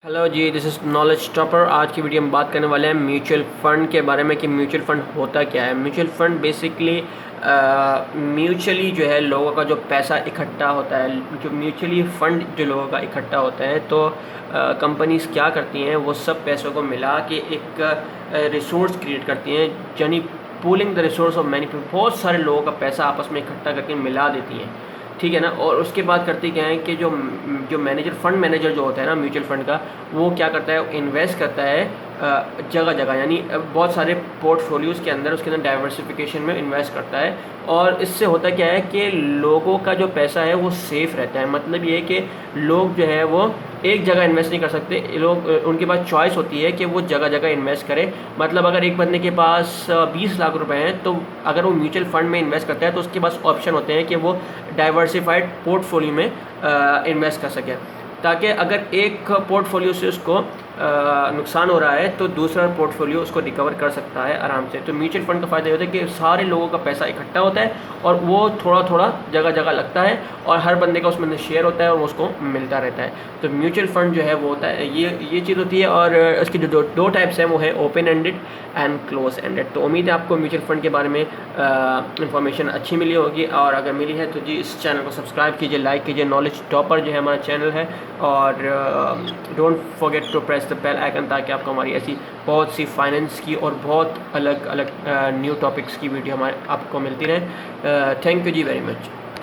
Hello जी, this is Knowledge Topper. आज की वीडियो में बात करने वाले हैं म्यूचुअल फ़ंड के बारे में कि म्यूचुअल फ़ंड होता क्या है। म्यूचुअल फ़ंड बेसिकली म्यूचुअली जो है लोगों का जो पैसा इकट्ठा होता है, जो म्यूचुअली फ़ंड जो लोगों का इकट्ठा होता है, तो कंपनीज़ क्या करती हैं, वो सब पैसों को मिला के एक रिसोर्स क्रिएट करती हैं, यानी pooling the resource of many people. बहुत सारे लोगों का पैसा आपस में इकट्ठा करके मिला देती हैं, ठीक है ना। और उसके बाद करती क्या है कि जो जो मैनेजर, फंड मैनेजर जो होता है ना म्यूचुअल फंड का, वो क्या करता है, इन्वेस्ट करता है जगह जगह, यानी बहुत सारे पोर्टफोलियोज़ के अंदर, उसके अंदर डाइवर्सिफिकेशन में इन्वेस्ट करता है। और इससे होता क्या है कि लोगों का जो पैसा है वो सेफ़ रहता है। मतलब ये है कि लोग जो है वो एक जगह इन्वेस्ट नहीं कर सकते, लोग उनके पास चॉइस होती है कि वो जगह जगह इन्वेस्ट करें। मतलब अगर एक बंदे के पास 20 लाख रुपए हैं, तो अगर वो म्यूचुअल फंड में इन्वेस्ट करता है तो उसके पास ऑप्शन होते हैं कि वो डाइवर्सिफाइड पोर्टफोलियो में इन्वेस्ट कर सके, ताकि अगर एक पोर्टफोलियो से उसको नुकसान हो रहा है तो दूसरा पोर्टफोलियो उसको रिकवर कर सकता है आराम से। तो म्यूचुअल फंड का फ़ायदा ये होता है कि सारे लोगों का पैसा इकट्ठा होता है और वो थोड़ा थोड़ा जगह जगह लगता है और हर बंदे का उसमें शेयर होता है और उसको मिलता रहता है। तो म्यूचुअल फंड जो है वो होता है, ये चीज़ होती है। और इसकी जो दो टाइप्स हैं वो है open ended and close ended. तो उम्मीद है आपको म्यूचुअल फंड के बारे में इन्फॉर्मेशन अच्छी मिली होगी, और अगर मिली है तो जी इस चैनल को सब्सक्राइब कीजिए, लाइक कीजिए। नॉलेज टॉपर जो है हमारा चैनल है, और don't forget to press the bell icon, ताकि आपको हमारी ऐसी बहुत सी फाइनेंस की और बहुत अलग अलग न्यू टॉपिक्स की वीडियो हमारे आपको मिलती रहे। थैंक यू जी वेरी मच।